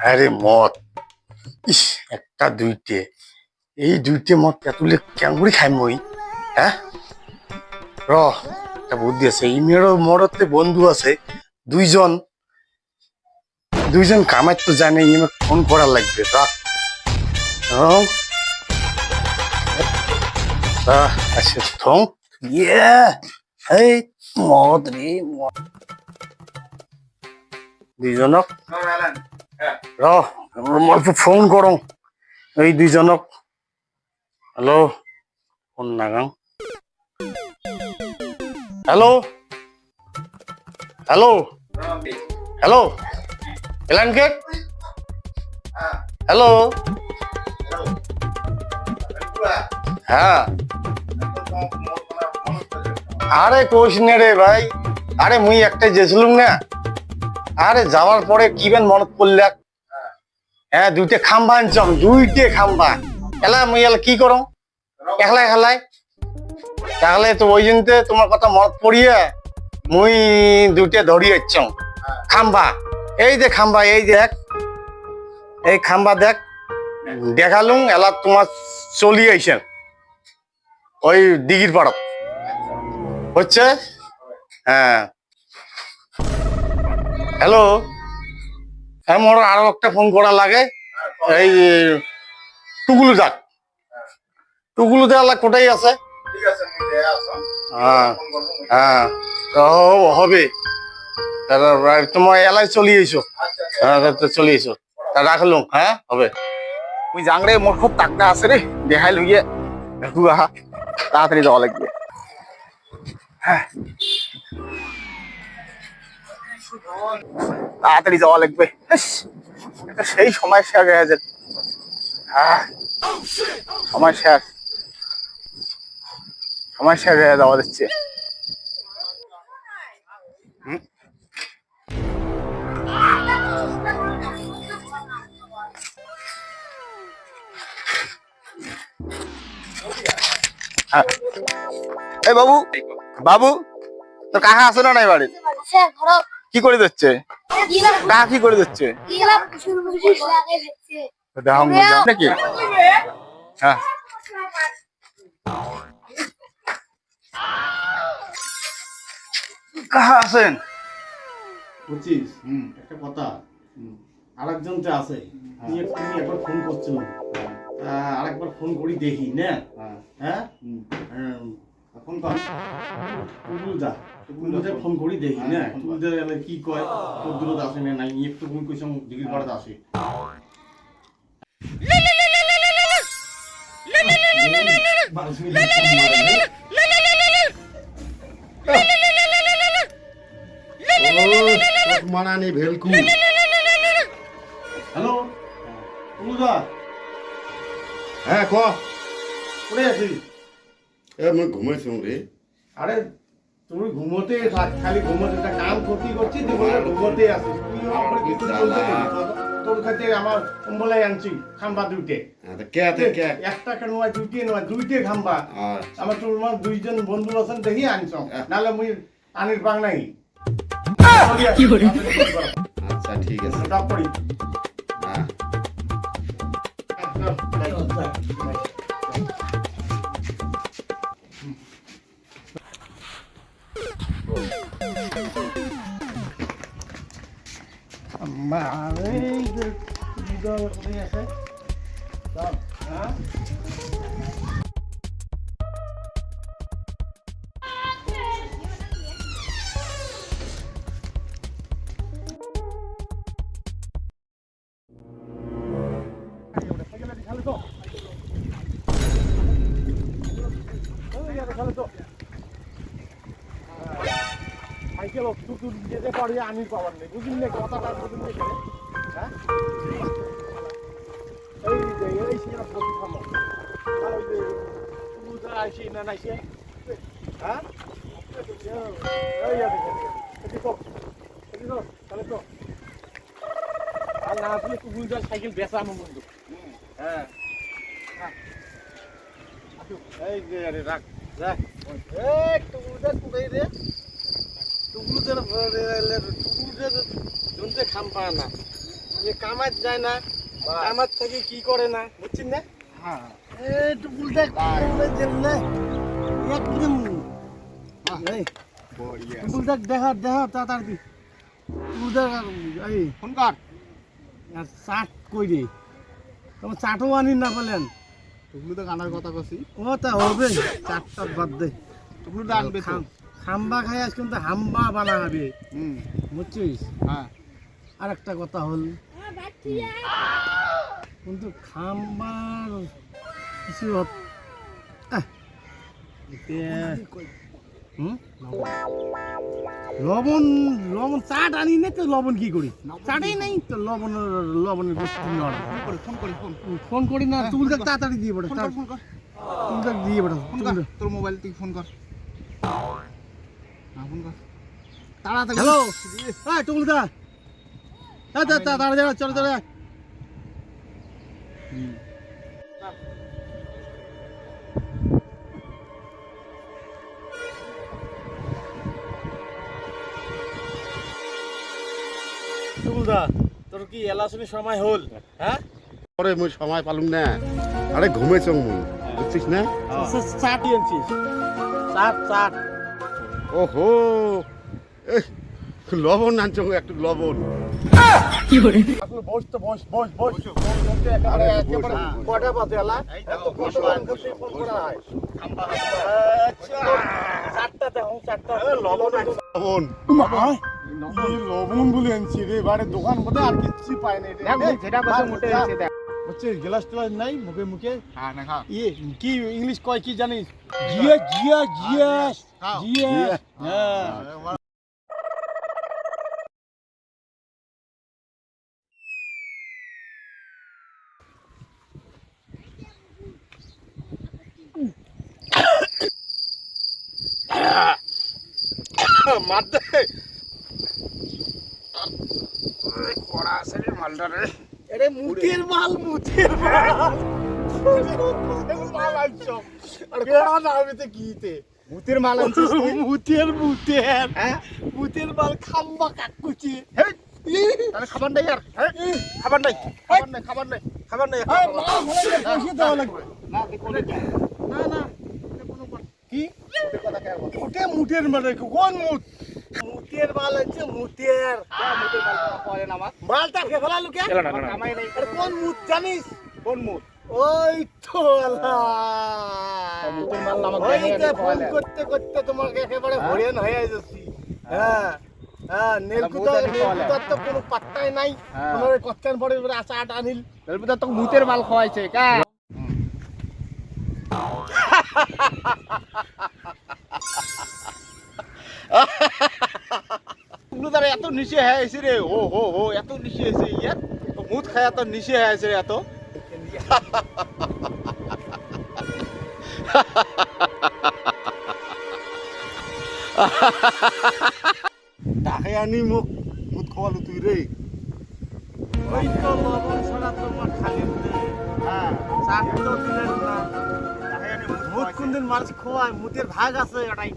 আরে মদ, ইস একটা দুইটে, এই দুইটে মদ তেঁতুলে কেমন খাই মই। হ্যাঁ, র একটা বুদ্ধি আছে। এই মেয়েরও মরতে বন্ধু আছে দুইজন, দুইজন কামাই তো জানে, ইমেক ফোন করা লাগবে। রাখ আচ্ছা থং ইয়ে, এই মদ রে মদ। দুইজনক র অল্প ফোন করো এই দুইজনক। হ্যালো, ফোন নাগাং। হ্যালো হ্যালো হ্যালো, এলান কে? হ্যালো, হ্যাঁ। আরে কোশ নে রে ভাই, আরে মুই একটা যেছিলুম না, আরে যাওয়ার পরে কি বেন মনত পড়লাক। হ্যাঁ, দুইটা খাম্বা আনছম, দুইটে খাম্বা। এলা মুই এলা কি করো একলাই খেলাই, তাহলে তো ওই জন্যতে তোমার কথা মনত পড়িয়ে মুই দুইটা ধরি আসছম খাম্বা। এই যে খাম্বা, এই দেখ, এই খাম্বা দেখ, দেখালুম এলা তোমার চলি আইছেন ওই দিঘির পাড়ত হচ্ছে। হ্যাঁ, হ্যালো, হ্যাঁ মোর আরো একটা ফোন করা লাগে। এই টুকুলু যাক, টুকুলু দেওয়ালা কোথায় আছে? হ্যাঁ হ্যাঁ, হবে। তোমার এলাই চলি আইছো, হ্যাঁ চলি আইছো, তা রাখলুম। হ্যাঁ হবে। মুই যাং রে, মোর খুব টাকটা আছে রে, দেখাই লইয়ে দেখু আহা, তাড়াতাড়ি যাওয়া লাগবে। হ্যাঁ, তাড়াতাড়ি যাওয়া লাগবে। সেই সময় শেষ হয়ে যায়। হ্যাঁ, সময় শেষ, সময় শেষ হয়ে যাওয়া যাচ্ছে। হ্যাঁ, এই বাবু, বাবু তোর কাকা আছে না নাই বাড়ির? কি করে দিচ্ছে কাকা, কি করে দিচ্ছে নাকি? হ্যাঁ, কাকা আছেন বুঝছিস? একটা কথা, আরেকজন যে আছে, তুই একবার ফোন করছিল, আরেকবার ফোন করি দেখি না। হ্যাঁ, ফোন কর, টুকুলদা, টুকুলদা ফোন করি দেখি না। টুকুলদা কি কয়, তোর দূরত আসে না নাই, একটু ফোন কইছম ডিগ্রি পাড়াতে আসে। মানানি ভেলকু। হ্যালো টুকুলদা, হ্যাঁ ক। কোথায় আছিস? এ মই ঘুমাইছো রে। আরে তুমি ঘুমোতে থাক, খালি ঘুমোতে থাক, কাম ক্ষতি করছিস, তুই বলে ঘুমোতে আসিস। তুই আমার কিছু বলতে দিবি? তোর কাছে আমার কম্বলাই আনছি খাম্বা দুইটে। একটা কেন নয়, দুইটে নয়, দুইটে খাম্বা। আমার তোর দুইজন বন্ধু আছেন দেখি আনছ, নাহলে মুই আনির পাং নাই। আচ্ছা ঠিক আছে। টপ করি। হ্যাঁ, সাইকেল টুকুর যেতে পারি, আমি পাবার নেই, বুঝলি না কথাটা? বুঝলি না? হ্যাঁ, এই যে এই সিনা প্রতি থামো, আর ওই যে টুকুটা আইসি না নাইছে। হ্যাঁ, এই আছে এটি তো, এটি তো তাহলে তো আর না আসলে টুকুলদার সাইকেল বেচা আমার বন্ধু। হ্যাঁ, এই যে আরে রাখ রাখ, এই টুকুলদার কোথায় রে? টুকুলদার টুকুলদার জনতে খাম পায় না, যে কামার যায় না, কামার থেকে কি করে না, বুঝছেন না? এই টুকুল দেখ, একদম এই টুকুল দেখ, দেখা তাড়াতাড়ি টুকুল দেখ, এই ফোন কর। আর চাট কই রে, তোমার চাটও আনি না পেলেন। টুকলু তো গানার কথা কছি। ও তা হবে, চাটটা বাদ দে। টুকলু তো আনবে তো। খাম্বা খাই আজ কিন্তু হাম্বা বানা হবে, বুঝছিস? হ্যাঁ আর একটা কথা হল, কিন্তু খাম্বার কিছু লবণ লবণ চাট আনি না তো লবণ কি করি, চাটই নাই তো লবণের ফোন করি না, তুল দেখ তাড়াতাড়ি দিয়ে পড়ে, ফোন কর। তুল দেখ দিয়ে পড়ে, তোর মোবাইল থেকে ফোন কর। ফোন কর তাড়াতাড়ি। হ্যালো হ্যাঁ টুকুল দা, হ্যাঁ তাড়াতাড়ি চলো চলো। টুকুলদা, তোর কি এলাচনের সময় হল? হ্যাঁ পরে মুই সময় পালুম না, আরে ঘুমেছ মুই, বুঝছিস না? চাট আনছিস, চাট ওহো, এই লবণ আনছ, একটু লবণ। আসলে বস তো বস। আরে, একেবারে বস। কটা বাজে এলা? এত কষ্ট ফোন করা হয়। আচ্ছা, চারটা দেখো, চারটা লবণ লবণ বলে আনছি রে, এবারে দোকান বোধ আর কিচ্ছু পায় না যেটা কথা মোটে হয়েছে দেখ। হচ্ছে গ্লাস টেলাস নাই মুখে হ্যাঁ না খা। ইয়ে কি ইংলিশ কয় কি জানিস? জিয়াস হ্যাঁ। মারতে কড়া আছে রে মালটা রে। আরে মুতের মাল আনছো, আর কোড়া না হবে তো কিতে ভূতের মাল আনছিস তুই? মুতের মাল খাম্বা কাকুচি। তাহলে খাবার নাই আর। খাবার নাই। পয়সা দেওয়া লাগবে না তুই কোলে যা। না কি ওটা মুতের মাল, কোন মুতের মাল আছে? মুতের ভূতের মাল পরে না আমার। মালটা কে ফেলালু কে? কামাই নাই। আরে কোন মুত জানিস? কোন মুত? ওই তো মুতের মাল নামক ওইটা ফোন করতে তোমাকে একেবারে হরিয়ান হয়ে যাচ্ছি। হ্যাঁ নেলকুতার তো কোনো পাত্তাই নাই। কোনো কচ্চান পরে আশা আটা আনিল। বেলপুতা তো ভূতের মাল খাওয়াইছে কা? তারা এত নিচে হয়ে আছে রে, ও এত নিচে আছে ইয়ার মুখ খায় এত নিচে হয়ে আছে রে এত। তাকে আনি মুখ মুখ খাওয়ালু তুই রে। ওই তো লবণ ছাড়া তোমার খালি চাট তো দিলেন না। মুখ কোনদিন মানুষ খোয়ায়, মুতের ভাগ আছে এটাই।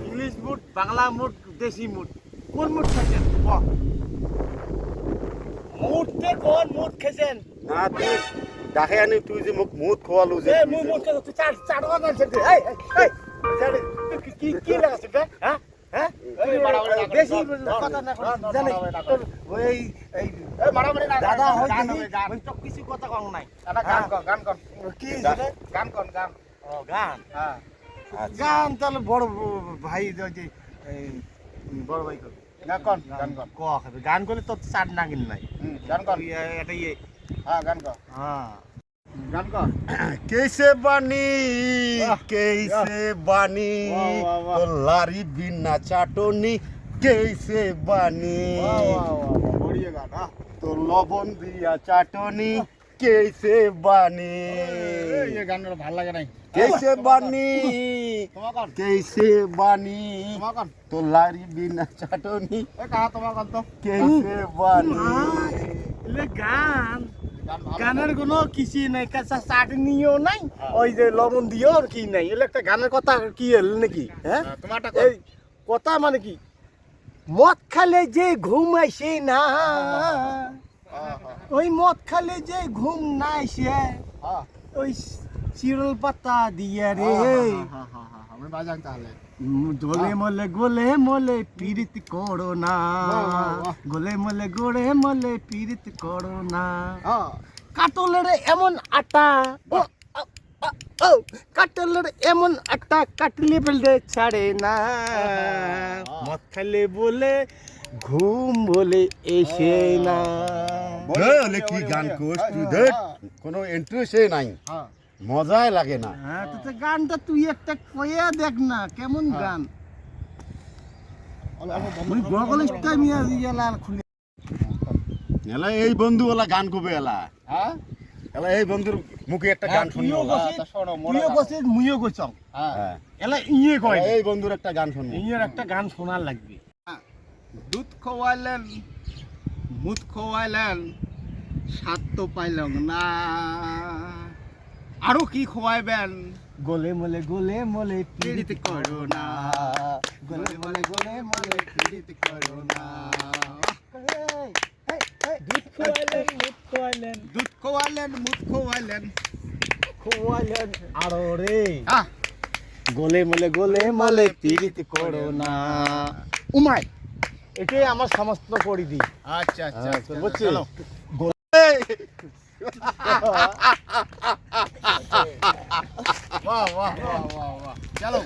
ইংলিশ মুট, বাংলা মুট, দেশি মুট, কোন মুট খেয়েছেন? মুটতে কোন মুট খেয়েছেন? না তুই তাকে আনি তুই যে মুখ মুখ খাওয়ালু যে। মুখ মুট খেয়েছ তুই, চাট বানাচ্ছেন কি লাগাচ্ছেন রে? হ্যাঁ দেশি কথা না জানি ওই দাদা হয় তো কিছু কথা কম নাই। গান কর। কি গান কর গান। ও গান, হ্যাঁ। গান তাহলে বড় ভাই যে বড় ভাই করবে গান কর গান কর। গান করলে তো চাট না কিন নাই। গান কর। এটা ইয়ে হ্যাঁ গান কর। হ্যাঁ গান কর। कैसे बनी कैसे बनी वाह। तो लारी बिना चाटनी कैसे बनी बढ़िया गान। हाँ तो लवण दिया चाटनी कैसे बनी ये गान ভালো লাগে নাই। कैसे बनी তোমার গান। कैसे बनी তোমার গান। तो लारी बिना चाटनी এ কাহা তোমার গান তো। कैसे बनी গান গান ভালো। গানের কোনো কিছু নাই, কাঁচা চাটনিও নাই, ওই যে লবণ দিও আর কি নাই। এলে একটা গানের কথা কি এল নাকি? হ্যাঁ তোমারটা এই কথা মানে কি? মদ খালে যে ঘুম আসে না, ওই মদ খালে যে ঘুম না আসে, ওই চিরল পাতা দিয়া রে আমি বাজান তাহলে গোলে মলে গোলে মলে পীড়িত করো না, গোলে মলে গোলে মলে পীড়িত করো না। কাটলের এমন আটা, ও ও কাটলের এমন আটা কাটলে ফেলতে ছাড়ে না, মদ খালে বলে ঘুম বলে এসে না। বলে কি গান কোস তুই দেখ, কোনো ইন্টারেস্টই নাই, মজাই লাগে না। হ্যাঁ তো গানটা তুই একটা কইয়া দেখ না কেমন গান। ওই বগলিশটা মিয়া দিয়ালা খুলে এলা এই বন্ধু ওলা গান কবে এলা, হ্যাঁ এলা এই বন্ধুর মুখে একটা গান শুনবো। তুইও কইছিস মুইও কইছং, হ্যাঁ এলা ইয়ে কয় এই বন্ধুর একটা গান শুনবো। ইয়ের একটা গান শোনার লাগবে। দুধ খাওয়াইলেন, মুদ খাওয়াইলেন, স্বাদ তো পাইলাম না, আরো কি খাওয়াইবেন? গোলে মলে গোলে মলে পীড়িত করো না, গোলে মলে গোলে মলে পীড়িত করো না। দুধ খোয়াইলেন মুদ খোয়াইলেন, দুধ খাওয়াইলেন, মুদ খাওয়াইলেন, খোয়াইলেন আরো রে, আহ গোলে মলে পীড়িত করো না। উমাই এটাই আমার সমস্ত করে দিই। আচ্ছা আচ্ছা আচ্ছা, বুঝছিস? চলো। বাহ বাহ বাহ বাহ বাহ, চলো।